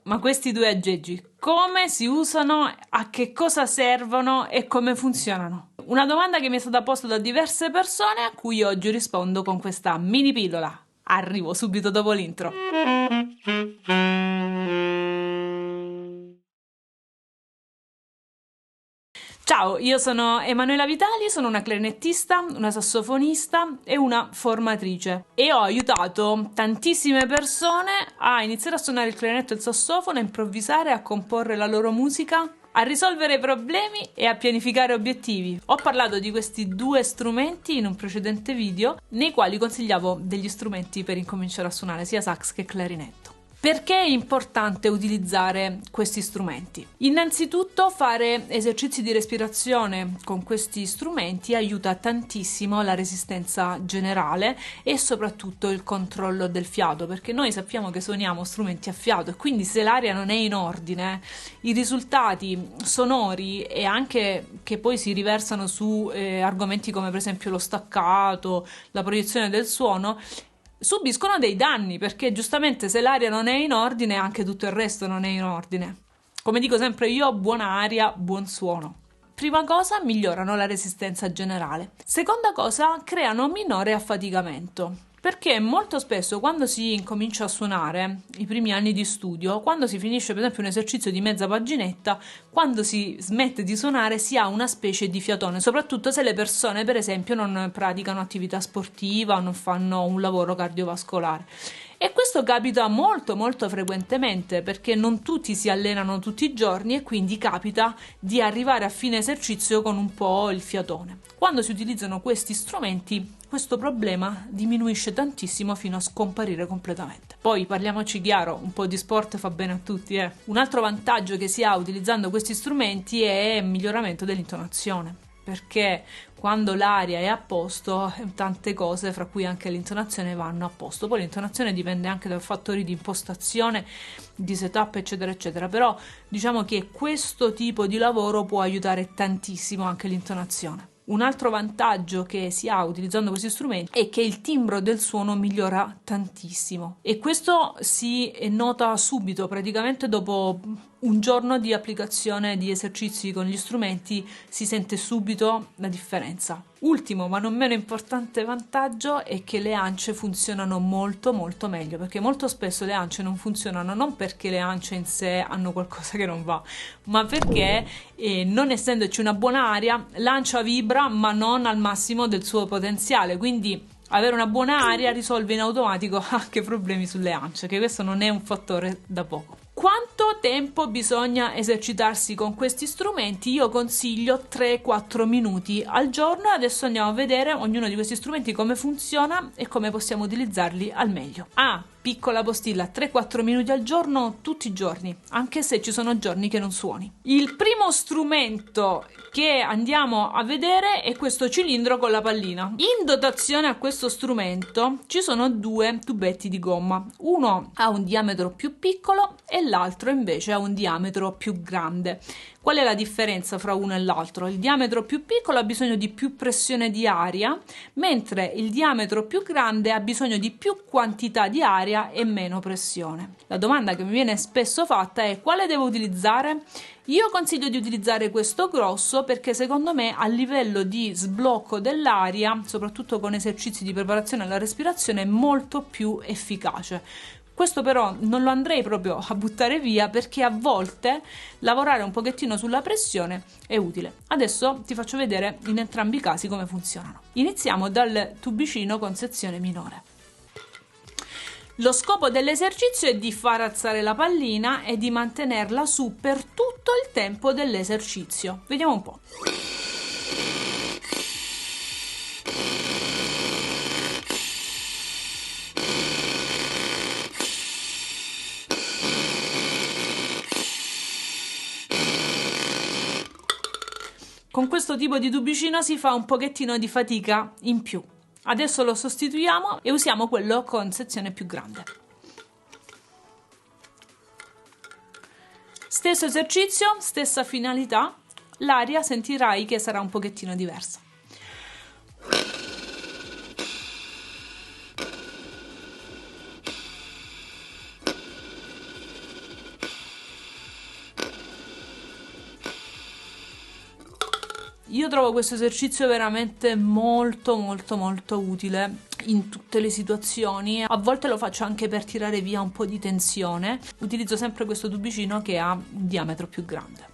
Ma questi due aggeggi come si usano, a che cosa servono e come funzionano? Una domanda che mi è stata posta da diverse persone a cui oggi rispondo con questa mini pillola. Arrivo subito dopo l'intro. Ciao, io sono Emanuela Vitali, sono una clarinettista, una sassofonista e una formatrice e ho aiutato tantissime persone a iniziare a suonare il clarinetto e il sassofono, a improvvisare, a comporre la loro musica, a risolvere problemi e a pianificare obiettivi. Ho parlato di questi due strumenti in un precedente video nei quali consigliavo degli strumenti per incominciare a suonare sia sax che clarinetto. Perché è importante utilizzare questi strumenti? Innanzitutto fare esercizi di respirazione con questi strumenti aiuta tantissimo la resistenza generale e soprattutto il controllo del fiato, perché noi sappiamo che suoniamo strumenti a fiato e quindi se l'aria non è in ordine, i risultati sonori e anche che poi si riversano su argomenti come per esempio lo staccato, la proiezione del suono, subiscono dei danni, perché giustamente se l'aria non è in ordine anche tutto il resto non è in ordine. Come dico sempre io, buona aria, buon suono. Prima cosa, migliorano la resistenza generale. Seconda cosa, creano minore affaticamento. Perché molto spesso quando si incomincia a suonare, i primi anni di studio, quando si finisce per esempio un esercizio di mezza paginetta, quando si smette di suonare si ha una specie di fiatone, soprattutto se le persone per esempio non praticano attività sportiva o non fanno un lavoro cardiovascolare. E questo capita molto frequentemente perché non tutti si allenano tutti i giorni e quindi capita di arrivare a fine esercizio con un po' il fiatone. Quando si utilizzano questi strumenti questo problema diminuisce tantissimo fino a scomparire completamente. Poi parliamoci chiaro, un po' di sport fa bene a tutti, Un altro vantaggio che si ha utilizzando questi strumenti è il miglioramento dell'intonazione, perché quando l'aria è a posto tante cose, fra cui anche l'intonazione, vanno a posto. Poi l'intonazione dipende anche da fattori di impostazione, di setup eccetera eccetera, però diciamo che questo tipo di lavoro può aiutare tantissimo anche l'intonazione. Un altro vantaggio che si ha utilizzando questi strumenti è che il timbro del suono migliora tantissimo e questo si nota subito, praticamente dopo un giorno di applicazione di esercizi con gli strumenti si sente subito la differenza. Ultimo ma non meno importante vantaggio è che le ance funzionano molto meglio, perché molto spesso le ance non funzionano non perché le ance in sé hanno qualcosa che non va, ma perché non essendoci una buona aria l'ancia vibra ma non al massimo del suo potenziale, quindi avere una buona aria risolve in automatico anche problemi sulle ance, che questo non è un fattore da poco. Quanto tempo bisogna esercitarsi con questi strumenti? Io consiglio 3-4 minuti al giorno e adesso andiamo a vedere ognuno di questi strumenti come funziona e come possiamo utilizzarli al meglio. Piccola postilla, 3-4 minuti al giorno tutti i giorni, anche se ci sono giorni che non suoni. Il primo strumento che andiamo a vedere è questo cilindro con la pallina. In dotazione a questo strumento ci sono due tubetti di gomma, uno ha un diametro più piccolo e l'altro invece ha un diametro più grande. Qual è la differenza fra uno e l'altro? Il diametro più piccolo ha bisogno di più pressione di aria, mentre il diametro più grande ha bisogno di più quantità di aria e meno pressione. La domanda che mi viene spesso fatta è: quale devo utilizzare? Io consiglio di utilizzare questo grosso perché secondo me a livello di sblocco dell'aria, soprattutto con esercizi di preparazione alla respirazione, è molto più efficace. Questo però non lo andrei proprio a buttare via, perché a volte lavorare un pochettino sulla pressione è utile. Adesso ti faccio vedere in entrambi i casi come funzionano. Iniziamo dal tubicino con sezione minore. Lo scopo dell'esercizio è di far alzare la pallina e di mantenerla su per tutto il tempo dell'esercizio. Vediamo un po'. Con questo tipo di tubicino si fa un pochettino di fatica in più. Adesso lo sostituiamo e usiamo quello con sezione più grande. Stesso esercizio, stessa finalità, l'aria sentirai che sarà un pochettino diversa. Io trovo questo esercizio veramente molto utile in tutte le situazioni. A volte lo faccio anche per tirare via un po' di tensione. Utilizzo sempre questo tubicino che ha un diametro più grande.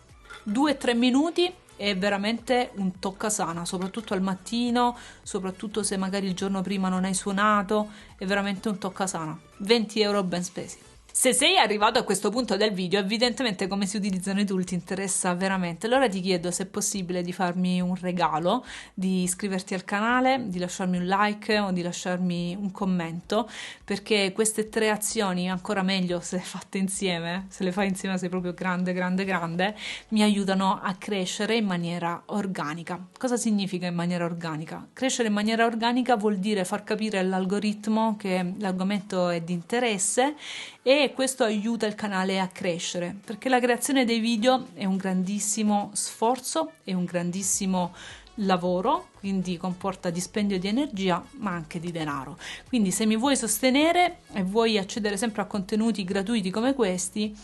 2-3 minuti è veramente un toccasana, soprattutto al mattino, soprattutto se magari il giorno prima non hai suonato, è veramente un toccasana. 20 euro ben spesi. Se sei arrivato a questo punto del video, evidentemente come si utilizzano i tool ti interessa veramente. Allora ti chiedo se è possibile di farmi un regalo, di iscriverti al canale, di lasciarmi un like o di lasciarmi un commento, perché queste 3 azioni, ancora meglio se fatte insieme, se le fai insieme sei proprio grande, mi aiutano a crescere in maniera organica. Cosa significa in maniera organica? Crescere in maniera organica vuol dire far capire all'algoritmo che l'argomento è di interesse, e questo aiuta il canale a crescere, perché la creazione dei video è un grandissimo sforzo, è un grandissimo lavoro, quindi comporta dispendio di energia ma anche di denaro. Quindi se mi vuoi sostenere e vuoi accedere sempre a contenuti gratuiti come questi,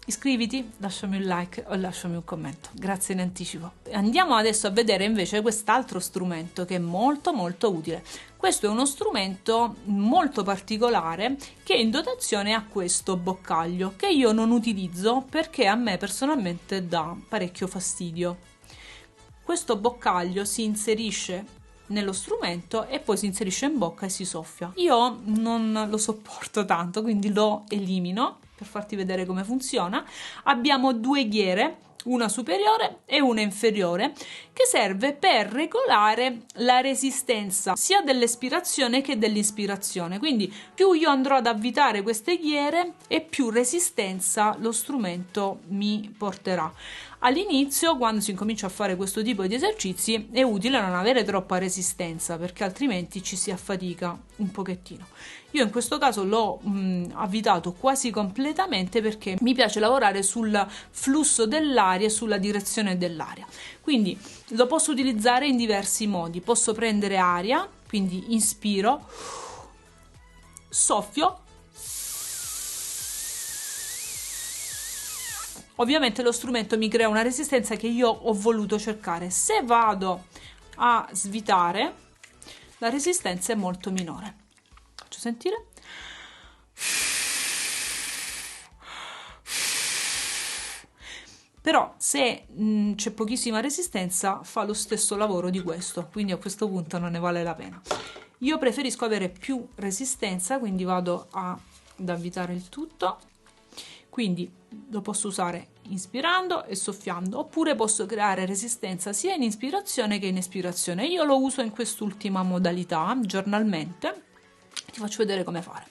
iscriviti, lasciami un like o lasciami un commento. Grazie in anticipo. Andiamo adesso a vedere invece quest'altro strumento che è molto utile. Questo è uno strumento molto particolare che in dotazione ha questo boccaglio che io non utilizzo perché a me personalmente dà parecchio fastidio. Questo boccaglio si inserisce nello strumento e poi si inserisce in bocca e si soffia. Io non lo sopporto tanto, quindi lo elimino per farti vedere come funziona. Abbiamo 2 ghiere, una superiore e una inferiore, che serve per regolare la resistenza sia dell'espirazione che dell'inspirazione. Quindi più io andrò ad avvitare queste ghiere e più resistenza lo strumento mi porterà. All'inizio, quando si incomincia a fare questo tipo di esercizi, è utile non avere troppa resistenza perché altrimenti ci si affatica un pochettino. Io in questo caso l'ho avvitato quasi completamente perché mi piace lavorare sul flusso dell'aria e sulla direzione dell'aria. Quindi lo posso utilizzare in diversi modi. Posso prendere aria, quindi inspiro, soffio. Ovviamente lo strumento mi crea una resistenza che io ho voluto cercare. Se vado a svitare, la resistenza è molto minore. Faccio sentire. Però se c'è pochissima resistenza fa lo stesso lavoro di questo, quindi a questo punto non ne vale la pena. Io preferisco avere più resistenza, quindi vado ad avvitare il tutto. Quindi lo posso usare inspirando e soffiando, oppure posso creare resistenza sia in ispirazione che in espirazione. Io lo uso in quest'ultima modalità giornalmente. Ti faccio vedere come fare.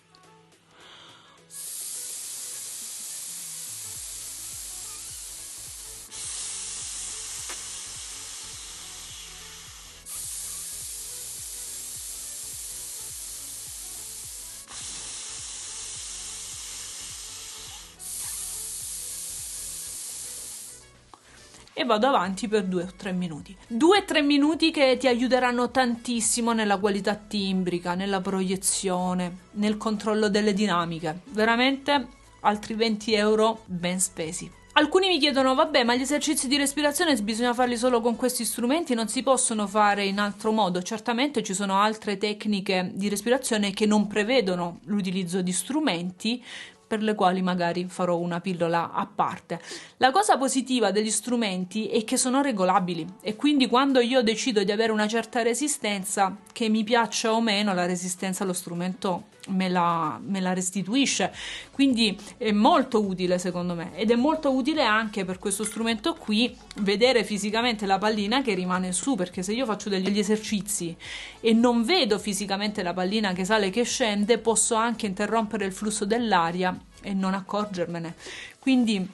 E vado avanti per 2 o 3 minuti. 2 o 3 minuti che ti aiuteranno tantissimo nella qualità timbrica, nella proiezione, nel controllo delle dinamiche. Veramente altri 20 euro ben spesi. Alcuni mi chiedono, vabbè, ma gli esercizi di respirazione bisogna farli solo con questi strumenti, non si possono fare in altro modo? Certamente ci sono altre tecniche di respirazione che non prevedono l'utilizzo di strumenti, per le quali magari farò una pillola a parte. La cosa positiva degli strumenti è che sono regolabili e quindi quando io decido di avere una certa resistenza, che mi piaccia o meno, la resistenza allo strumento me la restituisce. Quindi è molto utile secondo me, ed è molto utile anche per questo strumento qui vedere fisicamente la pallina che rimane su, perché se io faccio degli esercizi e non vedo fisicamente la pallina che sale e che scende, posso anche interrompere il flusso dell'aria e non accorgermene. Quindi,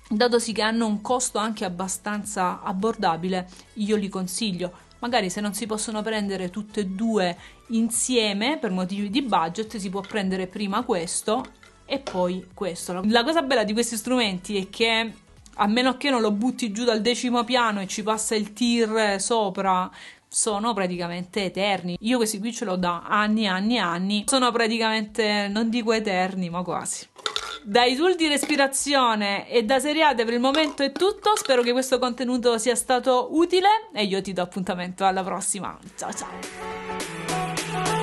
dato sì che hanno un costo anche abbastanza abbordabile, io li consiglio. Magari se non si possono prendere tutte e 2 insieme per motivi di budget, si può prendere prima questo e poi questo. La cosa bella di questi strumenti è che, a meno che non lo butti giù dal 10° piano e ci passa il tir sopra, sono praticamente eterni. Io questi qui ce l'ho da anni e anni e anni, sono praticamente, non dico eterni, ma quasi. Dai tool di respirazione e da seriate per il momento è tutto. Spero che questo contenuto sia stato utile e io ti do appuntamento alla prossima. Ciao ciao.